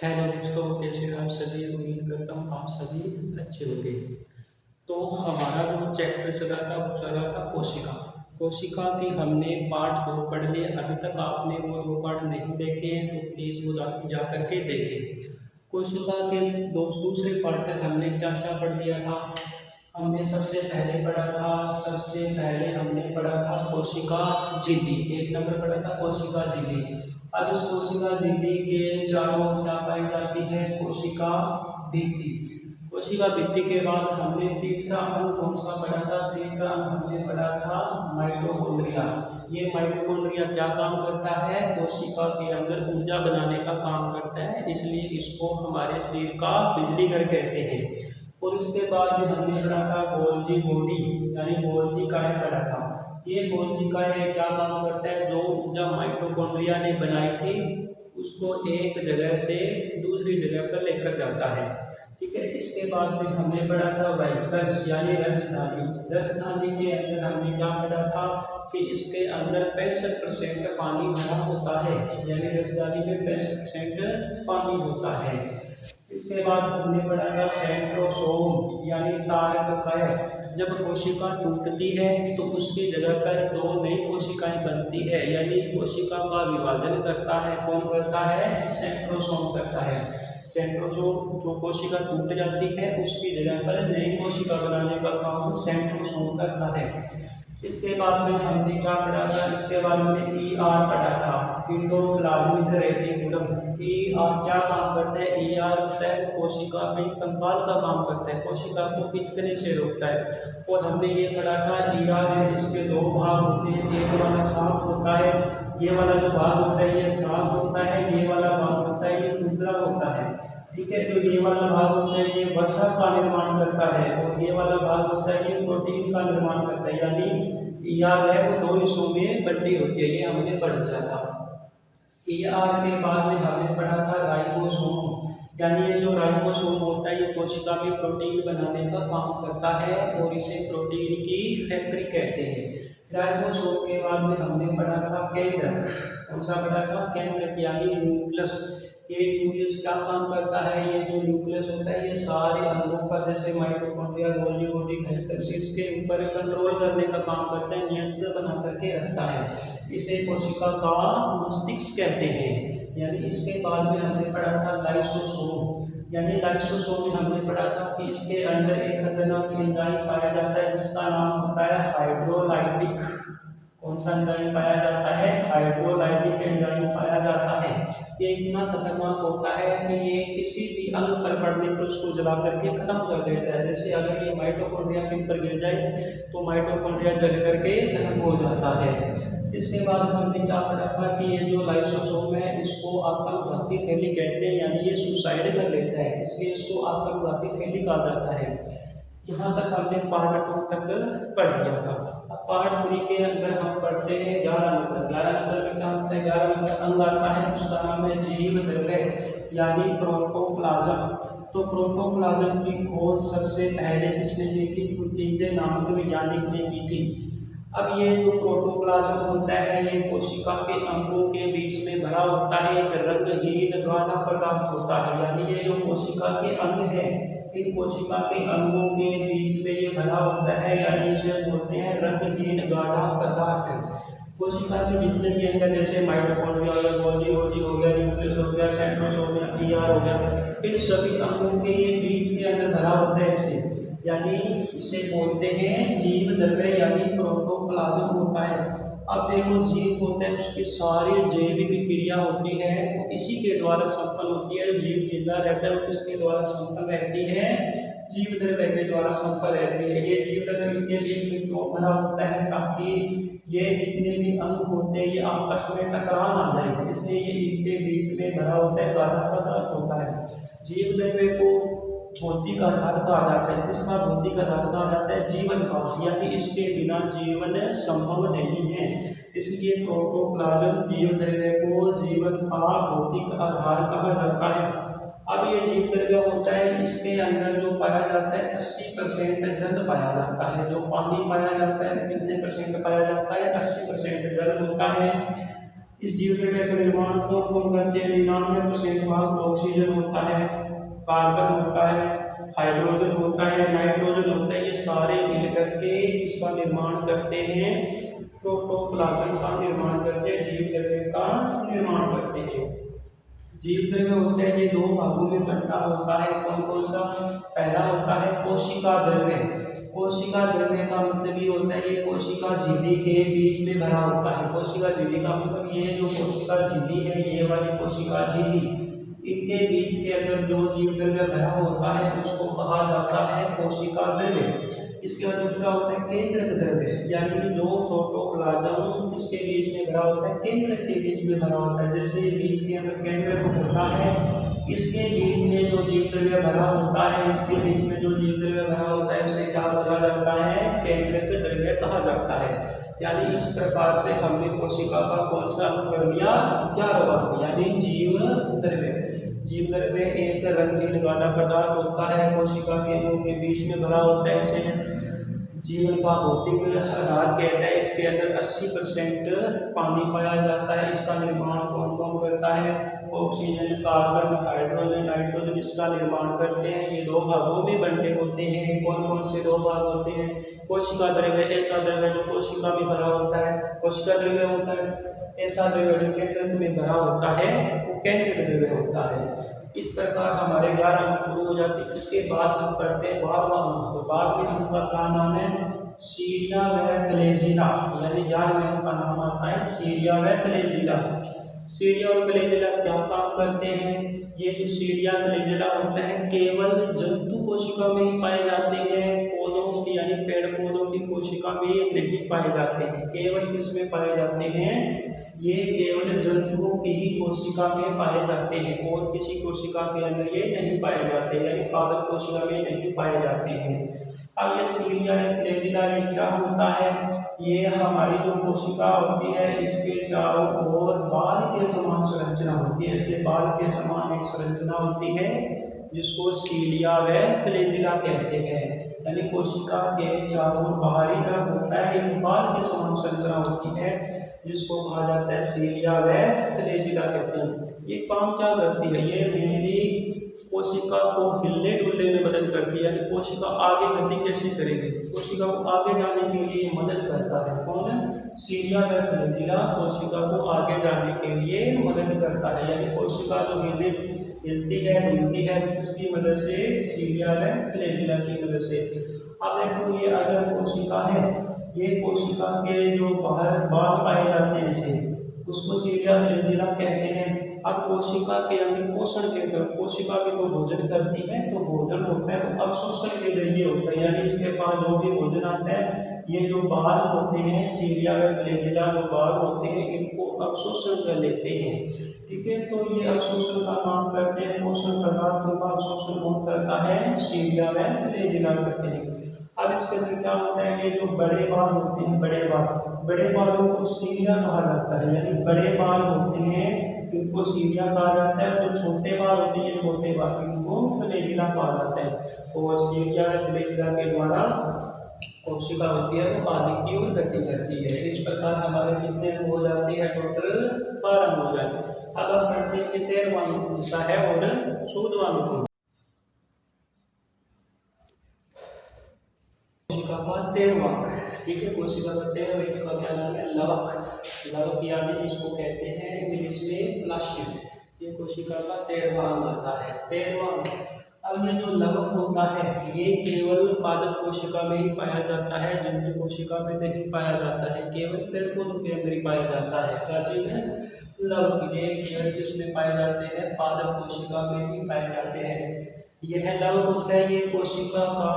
Hello दोस्तों, कैसे हैं आप सभी। उम्मीद करता हूँ आप सभी अच्छे होंगे। तो हमारा जो चैप्टर चला था वो चला था कोशिका। कोशिका की हमने पार्ट 2 पढ़ लिए। अभी तक आपने वो 2 पार्ट नहीं देखे हैं तो प्लीज़ वो जा करके देखें। कोशिका के दूसरे पार्ट तक हमने क्या क्या पढ़ लिया था। हमने सबसे पहले हमने पढ़ा था कोशिका झिल्ली। 1 नंबर पढ़ा था कोशिका झिल्ली। अब इस कोशिका झिल्ली के चारों ओर क्या पाई जाती है, कोशिका भित्ति। कोशिका भित्ति के बाद हमने तीसरा अंग कौन सा पढ़ा था, तीसरा अंग हमने पढ़ा था माइटोकॉन्ड्रिया। ये माइटोकॉन्ड्रिया क्या काम करता है, कोशिका के अंदर ऊर्जा बनाने का काम करता है, इसलिए इसको हमारे शरीर का बिजली घर कहते हैं। और इसके बाद जो हमने पढ़ा था गोल्जी बॉडी यानी गोल्जी काय पढ़ा था। ये गोल्जी काय क्या काम करता है, जो ऊर्जा माइटोकॉन्ड्रिया ने बनाई थी उसको एक जगह से दूसरी जगह पर लेकर जाता है। ठीक है। इसके बाद में हमने पढ़ा था वाइकल्स यानी रसधानी। रसधानी के अंदर हमने क्या पढ़ा था कि इसके अंदर 65% पानी भरा होता है, यानी रसधानी में 65% पानी होता है। इसके बाद हमने पढ़ा था सेंट्रोसोम यानी तारक काय। जब कोशिका टूटती है तो उसकी जगह पर 2 नई कोशिकाएं बनती है, यानी कोशिका का विभाजन करता है कौन करता है, सेंट्रोसोम करता है। सेंट्रोसोम जो कोशिका टूट जाती है उसकी जगह पर नई कोशिका बनाने का काम सेंट्रोसोम करता है। इसके बाद में हमने क्या पढ़ा था, इसके बाद में ई आर पढ़ा था, इंडोप्लाज्मिक रेटिकुलम। ई आर क्या काम करता है, ई आर होता है कोशिका में कंकाल का काम करता है, कोशिका को पिचकने से रोकता है। और हमने ये पढ़ा था ई आर है जिसके 2 भाग होते हैं, एक वाला साफ होता है, ये वाला जो भाग होता है ये साफ होता है, ये वाला भाग होता है ये टुकड़ा होता है। ठीक है। तो ये वाला भाग होता है ये वसा का निर्माण करता है और ये वाला भाग होता है ये प्रोटीन का निर्माण करता है, यानी याद है वो 2 हिस्सों में बंटी होती है, ये हमने पढ़ लिया था। ईआर के बाद में हमने पढ़ा था राइबोसोम, यानी ये जो राइबोसोम होता है ये कोशिका में प्रोटीन बनाने का काम करता है और इसे प्रोटीन की फैक्ट्री कहते हैं। राइबोसोम के बाद में हमने पढ़ा था केंद्र। कौन सा पढ़ा था, केंद्र यानी न्यूक्लियस। ये न्यूक्लियस क्या काम करता है, ये जो न्यूक्लियस होता है ये सारे अंगों पर जैसे माइटोकॉन्ड्रिया गोल्गी बॉडी के ऊपर कंट्रोल करने का काम करता है, नियंत्रण बना करके रखता है। इसे कोशिका का मस्तिष्क कहते हैं। यानी इसके बाद में हमने पढ़ा था लाइसोसोम, यानी लाइसोसोम में हमने पढ़ा था कि इसके अंदर एक खतरनाक एंजाइम पाया जाता है जिसका नाम होता है हाइड्रोलाइटिक। कौन सा एंजाइम पाया जाता है, हाइड्रोलाइटिक एंजाइम पाया जाता है। ये इतना खतरनाक होता है कि ये किसी भी अंग पर पड़ने पर उसको जला करके खत्म कर देता है। जैसे अगर ये माइटोकॉन्ड्रिया के ऊपर गिर जाए तो माइटोकॉन्ड्रिया जल करके खत्म हो जाता है। इसके बाद हमने क्या पढ़ा था कि ये जो लाइसोसोम है इसको आत्मघाती थैली कहते हैं, यानी ये सुसाइड कर लेता है, इसलिए इसको आत्मघाती थैली कहा जाता है। यहाँ तक हमने पार्ट 2 तक पढ़ लिया था। अब पार्ट 3 के अंदर हम पढ़ते हैं 11 नंबर। 11 नंबर में क्या होता है, 11 नंबर अंग आता है उसका नाम है जीव द्रव्य यानी प्रोटोप्लाज्म। तो प्रोटोप्लाज्म की खोज सबसे पहले किसने की थी, पुतिन नामक वैज्ञानिक ने की थी। अब ये जो प्रोटोप्लाज्म होता है ये कोशिका के अंगों के बीच में भरा होता है, एक रंगहीन गाढ़ा पदार्थ होता है। यानी ये जो कोशिका के अंग है इन कोशिका के अंगों के बीच में ये भरा होता है, यानी इसे बोलते हैं रंगहीन गाढ़ा पदार्थ। कोशिका के जितने भी अंग जैसे माइटोकॉन्ड्रिया हो गया, गोल्गी हो गया, न्यूक्लियस हो गया, सेंट्रोसोम हो गया, ईआर हो गया, इन सभी अंगों के बीच के अंदर भरा होता है इसे, यानी इसे बोलते हैं जीव द्रव्य यानी प्रोटोप्लाज्म होता है। अब देखो जीव होता है उसकी सारी जैविक क्रिया होती है वो इसी के द्वारा संपन्न होती है। जीव जिंदा रहता है वो किसके द्वारा संपन्न रहती है, जीव द्रव्य के द्वारा संपन्न रहती है। ये जीव द्रव्य इनके बीच में क्यों भरा होता है, ताकि ये जितने भी अंग होते हैं ये आपस में टकरा ना जाए, इसलिए ये इनके बीच में भरा होता है, गाढ़ा पदार्थ होता है। जीव द्रव्य को भौतिक आधार कहा जाता है, किसका भौतिक आधार कहा जाता है, जीवन का, यानी इसके बिना जीवन संभव नहीं है। इसलिए प्रोटोप्लाज्म जीव द्रव्य को जीवन का भौतिक आधार कहा जाता है। अब ये जीव द्रव्य होता है इसके अंदर जो पाया जाता है 80% जल पाया जाता है। जो पानी पाया जाता है कितने परसेंट पाया जाता है, 80% जल होता है। इस जीव द्रव्य का निर्माण कौन कौन करते हैं? 99% भाग ऑक्सीजन होता है, कार्बन होता है, हाइड्रोजन होता है, नाइट्रोजन होता है। ये सारे मिलकर के इसका निर्माण करते हैं, प्रोटोप्लाज्म का निर्माण करते हैं, जीव द्रव्य का निर्माण करते हैं। जीव द्रव्य होते हैं ये दो भागों में बंटा होता है। कौन कौन सा? पहला होता है कोशिका द्रव्य। कोशिका द्रव्य का मतलब ये होता है ये कोशिका झिल्ली के बीच में भरा होता है। कोशिका झिल्ली का मतलब ये जो कोशिका झिल्ली है, ये वाली कोशिका झिल्ली, इनके बीच के अंदर जो जीव द्रव्य भरा होता है उसको कहा जाता है कोशिका द्रव्य। इसके बाद दूसरा होता है केंद्रक द्रव्य, यानी जो प्रोटोप्लाज्म इसके बीच में भरा होता है, केंद्रक के बीच में भरा होता है। जैसे बीच के अंदर केंद्रक होता है, इसके बीच में जो जीव द्रव्य भरा होता है, इसके बीच में जो जीव द्रव्य भरा होता है उसे क्या बोला जाता है? केंद्रक द्रव्य कहा जाता है। यानी इस प्रकार से हमने कोशिका का कौन सा कर दिया? 11 भाग, यानी जीव द्रव्य। जीव द्रव्य एक रंगीन गाढ़ा पदार्थ होता है, कोशिका के अंगों के बीच में भरा होता है। इसे जीवन का भौतिक आधार कहते हैं। इसके अंदर 80% पानी पाया जाता है। इसका निर्माण कौन कौन करता है? ऑक्सीजन, कार्बन, हाइड्रोजन, नाइट्रोजन इसका निर्माण करते हैं। ये दो भागों में बंटे होते हैं। कौन कौन से दो भाग होते हैं? कोशिका द्रव्य ऐसा द्रव्य जो कोशिका में भरा होता है, कोशिका द्रव्य होता है। ऐसा द्रव्य जो केंद्रक में भरा होता है वो केंद्रक द्रव्य होता है। इस प्रकार हमारे 11 अंक पूरे हो जाते हैं। इसके बाद हम करते हैं 12वां अंक। 12वें अंक का क्या नाम है? सीरिया व फ्लैजिला, यानी 11वें अंक का नाम आता है सीरिया व फ्लैजिला। सीरिया और फ्लैजिला क्या काम करते हैं? ये जो सीरिया फ्लैजिला होता है केवल जंतु कोशिका में ही पाए जाते हैं, पौधों की यानी पेड़ पौधों की कोशिका में नहीं पाए जाते हैं। केवल किसमें पाए जाते हैं? ये केवल जंतुओं की ही कोशिका में पाए जाते हैं और किसी कोशिका के अंदर ये नहीं पाए जाते, यानी पादप कोशिका में नहीं पाए जाते हैं। अब ये सीरिया फ्लैजिला क्या होता है? ये हमारी जो कोशिका होती है इसके चारों ओर बाल के समान संरचना होती है। ऐसे बाल के समान एक संरचना होती है जिसको सीलिया व फ्लैजिला कहते हैं। यानी कोशिका के चारों बाहरी तरफ होता है एक बाल के समान संरचना होती है जिसको कहा जाता है सीलिया व फ्लैजिला कहते हैं। ये काम क्या करती है? ये मेनली कोशिका को हिलने डुलने में मदद करती है। यानी कोशिका आगे गति कैसे करेगी? कोशिका को आगे जाने के लिए मदद करता है। कौन? सीरिया व फ्लैजिला कोशिका को आगे जाने के लिए मदद करता है। यानी कोशिका जो हिलती है डुलती है किसकी मदद से? सीरिया व फ्लैजिला की मदद से। अब देखो ये अगर कोशिका है, ये कोशिका के जो बाहर बाल पाए जाते हैं इसे उसको सीरिया फ्लैजिला कहते हैं। अब कोशिका के यानी पोषण के तरफ कोशिका भी तो भोजन करती है, तो भोजन होता है वो अवशोषण के जरिए होता है। यानी इसके पास जो भी भोजन आता है ये जो बाल होते हैं सीरिया व फ्लैजिला जो बाल होते हैं इनको अवशोषण कर लेते हैं। ठीक है, तो ये अवशोषण का काम करते हैं, पोषण पदार्थों का अवशोषण कौन करता है? सीरिया व फ्लैजिला करते हैं। अब इसके अंदर क्या होता है? ये जो बड़े बाल होते हैं, बड़े बालों को सीरिया कहा जाता है। यानी बड़े बाल होते हैं इनको सीरिया कहा जाता है, तो छोटे बाल होते हैं छोटे बाल इनको फ्लैजिला कहा जाता है। और सीरिया फ्लैजिला के द्वारा कोशिका होती है वो आगे की ओर गति करती है। इस प्रकार हमारे कितने हो जाते हैं? टोटल 12 हो जाते हैं। अब हम पढ़ते हैं कि 13वां हिस्सा है और 14वां कोशिका का 13वां। ठीक है, कोशिका का 13वां का क्या नाम है? लवक। लवक यानी इसको कहते हैं इंग्लिश में प्लास्टिड। ये कोशिका का 13वां अंग आता है। 13वां अब ये जो लवक होता है ये केवल पादप कोशिका में ही पाया जाता है, जंतु कोशिका में नहीं पाया जाता है, केवल पेड़ पौधों के अंदर ही पाया जाता है। क्या चीज है? लवक। ये किसमें पाए जाते हैं? पादप कोशिका में ही पाए जाते हैं। यह लवक होता है ये कोशिका का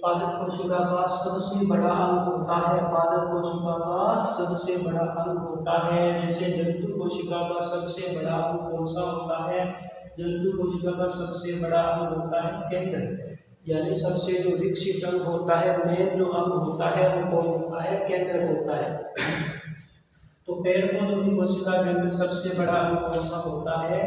पादप कोशिका का सबसे बड़ा अंग होता है। पादप कोशिका का सबसे बड़ा अंग होता है। जैसे जंतु कोशिका का सबसे बड़ा अंग कौन सा होता है? जंतु कोशिका का सबसे बड़ा अंग होता है केंद्र, यानी सबसे जो विकसित अंग होता है, मेन जो अंग होता है वो कौन होता है? केंद्र होता है। तो पेड़ पौधों की कोशिका के अंदर सबसे बड़ा अंग कौन सा होता है?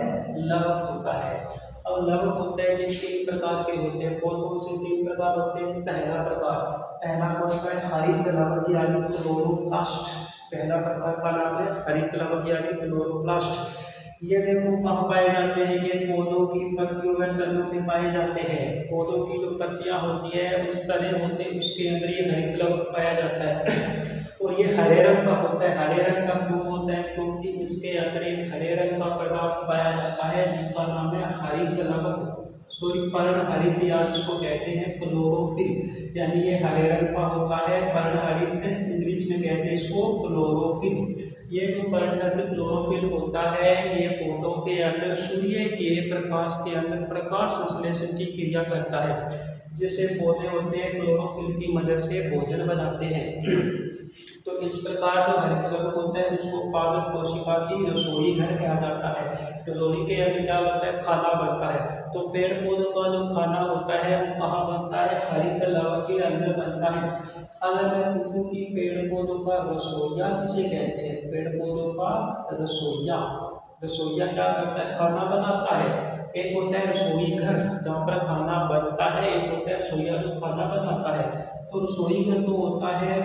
लवक होता है। अब लवक होते हैं ये 3 प्रकार के होते हैं। कौन कौन से 3 प्रकार होते हैं? पहला कौन सा है? हरित लवक यानी क्लोरोप्लास्ट। पहला प्रकार का नाम है हरित लवक यानी क्लोरोप्लास्ट। ये देखो कहाँ पाए जाते हैं, ये पौधों की पत्तियों में तनों में पाए जाते हैं। पौधों की जो पत्तियां होती है उस तने होते हैं उसके अंदर ये हरित लवक पाया जाता है। और ये हरे रंग का होता है। हरे रंग का क्यों होता है? क्योंकि इसके अंदर एक हरे रंग का पदार्थ पाया जाता है जिसका नाम है हरित लवक, सॉरी पर्णहरित या इसको कहते हैं क्लोरोफिल। यानी ये हरे रंग का होता है, पर्णहरित इंग्लिश में कहते हैं इसको क्लोरोफिल। ये जो पर्णहरित क्लोरोफिल होता है ये पौधों के अंदर सूर्य के प्रकाश के अंदर प्रकाश संश्लेषण की क्रिया करता है। जिससे पौधे होते हैं क्लोरोफिल की मदद से भोजन बनाते हैं। तो इस प्रकार जो हरित लवक होता है उसको पादप कोशिका की रसोई घर कहा जाता है। रसोई के अंदर क्या बनता है? खाना बनता है। तो पेड़ पौधों का जो खाना होता है वो कहाँ बनता है? हरित लवक के अंदर बनता है। अगर मैं पूछूं कि पेड़ पौधों का रसोइया किसे कहते हैं? पेड़ पौधों का रसोइया, रसोइया क्या करता है? खाना बनाता है। एक होता है रसोई घर जहाँ पर खाना बनता है, एक होता है रसोइया जो खाना बनाता है। तो रसोई घर तो होता है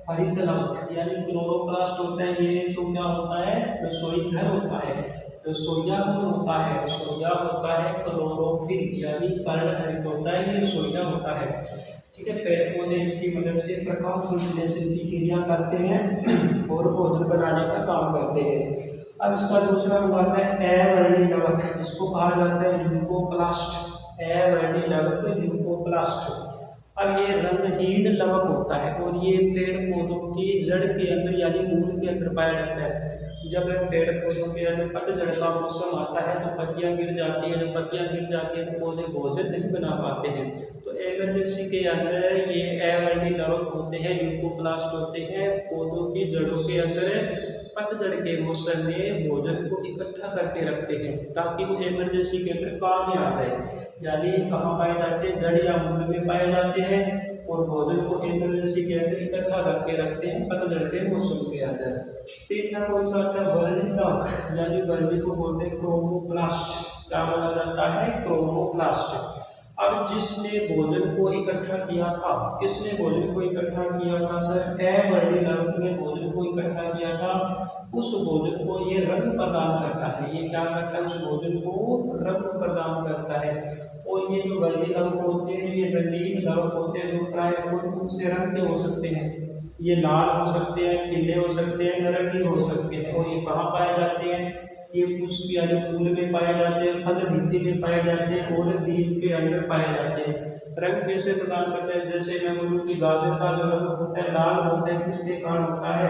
हरित लवक यानी क्लोरोप्लास्ट होता है, ये तो क्या होता है? रसोई घर होता है। रसोइया कौन होता है? रसोइया होता है क्लोरोफिल यानी पर्णहरित होता है, ये रसोइया होता है। ठीक है, पेड़ पौधे इसकी मदद से प्रकाश संश्लेषण की क्रिया करते हैं और भोजन बनाने का काम करते हैं। अब इसका दूसरा वर्ग है अवर्णी लवक, जिसको कहा जाता है ल्यूकोप्लास्ट। अवर्णी लवक ल्यूकोप्लास्ट। अब ये रंगहीन लवक होता है और ये पेड़ पौधों की जड़ के अंदर यानी मूल के अंदर पाया जाता है। जब पेड़ पौधों के अंदर पतझड़ का मौसम आता है तो पत्तियां गिर जाती है, जब पत्तियां गिर जाती है तो पौधे भोजन नहीं बना पाते हैं। तो इमरजेंसी के अंदर ये अवर्णी लवक होते हैं, ल्यूकोप्लास्ट होते हैं, पौधों की जड़ों के अंदर पतझड़ के मौसम में भोजन को इकट्ठा करके रखते हैं ताकि वो इमरजेंसी के अंदर काम में आ जाए। यानी कहाँ पाए जाते हैं? जड़ या मूल में पाए जाते हैं और भोजन को इमरजेंसी के अंदर इकट्ठा करके रखते हैं पतझड़ के मौसम के अंदर। तीसरा कौन सा होता है? वर्णी लवक यानी वर्णी को बोलते हैं क्रोमोप्लास्ट। क्या बोला जाता है? क्रोमोप्लास्ट। अब जिसने भोजन को इकट्ठा किया था, किसने भोजन को इकट्ठा किया था सर? अवर्णी लवक ने भोजन को इकट्ठा किया था। उस भोजन को ये रंग प्रदान करता है। ये क्या करता है? उस भोजन को रंग प्रदान करता है। और ये जो वर्णी लवक होते हैं ये रंगीन लवक होते हैं जो प्राय उनसे रंग के हो सकते हैं। ये लाल हो सकते हैं, पीले हो सकते हैं, नारंगी हो सकते हैं। और ये कहाँ पाए जाते हैं? ये पुष्प यानी फूल में पाए जाते हैं, फल भित्ति में पाए जाते हैं और बीज के अंदर पाए जाते हैं। रंग कैसे प्रदान करते हैं? जैसे मैं बोलूँ कि गाजर का जो रंग होता है लाल होता है, किसके कारण होता है?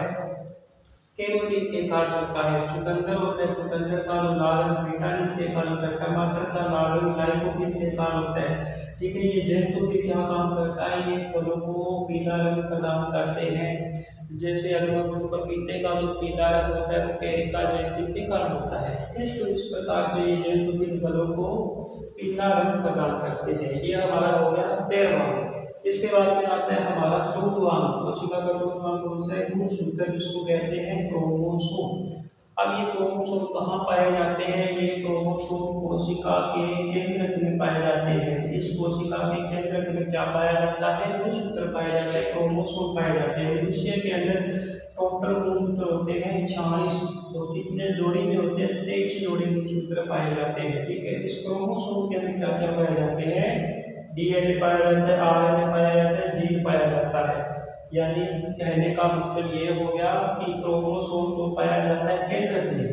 कैरोटीन के कारण होता है। चुकंदर होता है, चुकंदर का जो लाल रंग विटामिन के कारण होता है। टमाटर का लाल रंग लाइकोपीन के कारण होता है। ठीक है, ये जैतून भी क्या काम करता है? ये फलों को पीला रंग प्रदान करते हैं। जैसे अगर पपीते का जो पीला रंग होता है वो कैरिका जैतून के कारण होता है। तो इस प्रकार से ये जैतून फलों को पीला रंग प्रदान करते हैं। ये हमारा हो गया 13वां। इसके बाद में आता है हमारा 14वां। कोशिका का 14वां कौन सा है? गुणसूत्र, जिसको कहते हैं क्रोमोसोम। अब ये क्रोमोसोम कहाँ पाए जाते हैं? ये क्रोमोसोम कोशिका के केंद्रक में पाए जाते हैं। इस कोशिका के केंद्रक में क्या पाया जाता है? गुणसूत्र पाए जाते हैं, क्रोमोसोम पाए जाते हैं। मनुष्य के अंदर टोटल गुणसूत्र होते हैं 46, तो कितने जोड़ी में होते हैं? 23 जोड़ी गुणसूत्र पाए जाते हैं। ठीक है, इस क्रोमोसोम के अंदर क्या क्या पाए जाते हैं? डीएनए पाया जाता है, आरएनए पाया जाता है, जीन पाया जाता है। यानी कहने का मतलब ये हो गया कि क्रोमोसोम को पाया जाता है केंद्रक में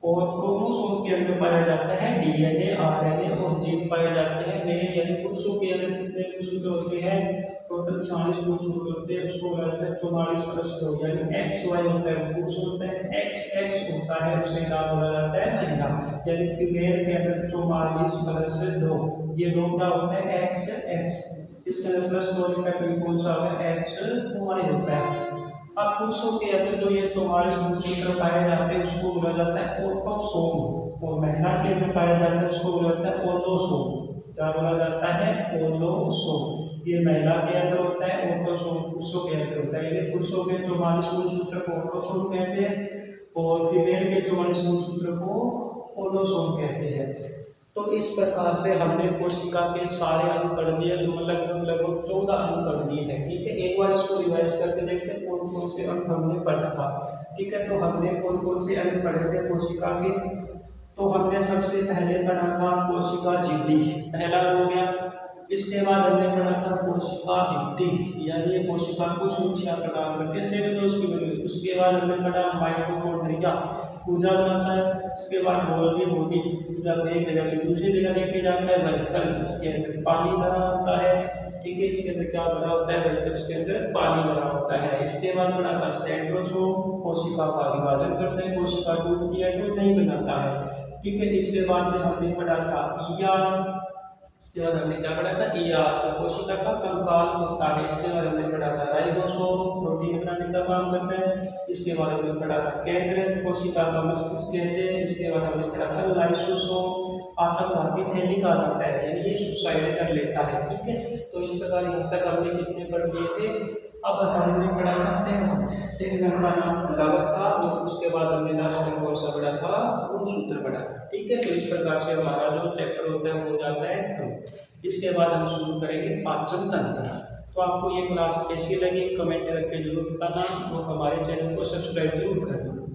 और क्रोमोसोम के अंदर पाया जाता है डीएनए, आरएनए और जीन पाए जाते हैं। मेल यानी पुरुषों के अंदर कितने गुणसूत्र होते हैं? टोटल 40 गुणसूत्र होते हैं। उसको बोला जाता है 44+2 यानी एक्स वाई होता है पुरुष होता है, एक्स एक्स होता है उसे क्या बोला जाता है? महिला। यानी फीमेल के अंदर 44+2, ये दो क्या होता है? X x. इसके अंदर +2 लिखा है, कौन सा होगा? एक्स वाई होता है। अब पुरुषों के अंदर जो ये 44 गुणसूत्र पाए जाते हैं उसको बोला जाता है ऑटोसोम और महिला के अंदर पाया जाता है उसको बोला जाता है ओलोसोम। क्या बोला जाता है? ओलोसोम। ये महिला के अंदर होता है, ऑटोसोम पुरुषों के अंदर होता है। यानी पुरुषों के 44 गुणसूत्र को ऑटोसोम कहते हैं और फीमेल के 44 गुणसूत्र को ओलोसोम कहते हैं। तो इस प्रकार से हमने कोशिका के सारे अंग पढ़ लिए, जो लगभग 14 अंग पढ़ लिए हैं। ठीक है, एक बार इसको रिवाइज करके देखते हैं। कौन से अंग हमने पढ़ा था। ठीक है, तो हमने कौन से अंग पढ़े थे कोशिका के। तो हमने सबसे पहले पढ़ा था कोशिका झिल्ली, पहला हो गया। इसके बाद हमने पढ़ा था कोशिका भित्ति, यानी कोशिका को सुरक्षा प्रदान करके सेलुलोज की बनी। उसके बाद हमने पढ़ा माइटोकॉन्ड्रिया, ऊर्जा बनाता है। इसके बाद गोल्गी बॉडी, ऊर्जा को एक जगह से दूसरी जगह लेके जाता है। वेहिकल्स, इसके अंदर पानी भरा होता है। ठीक है, इसके अंदर क्या भरा होता है, वेहिकल्स के अंदर पानी भरा होता है। इसके बाद पढ़ा था सेंट्रोसोम, कोशिका का विभाजन करता है, कोशिका टूटती है तो नहीं बनाता है। ठीक है, इसके बाद में हमने पढ़ा था ईआर। इसके बाद हमने क्या पढ़ा था, ईआर कोशिका का कंकाल होता है। इसके बाद हमने पढ़ा था राइबोसोम, प्रोटीन बनाने का काम करता है। इसके बाद हमने पढ़ा था केंद्र, कोशिका का मस्तिष्क कहते हैं। इसके बाद हमने पढ़ा था लाइसोसोम, आत्मघाती थैली का होता है, यानी ये सुसाइड कर लेता है। ठीक है, तो इस प्रकार यहाँ तक हमने कितने पढ़ दिए थे। अब हमने पढ़ा था 13 का नाम लवक था, और उसके बाद हमने लास्ट में कौन सा पढ़ा था, गुणसूत्र पढ़ा था। ठीक है, तो इस प्रकार से हमारा जो चैप्टर होता है वो हो जाता है खत्म। इसके बाद हम शुरू करेंगे पाचन तंत्र। तो आपको ये क्लास कैसी लगी कमेंट करके जरूर बताना, और हमारे चैनल को सब्सक्राइब जरूर करना।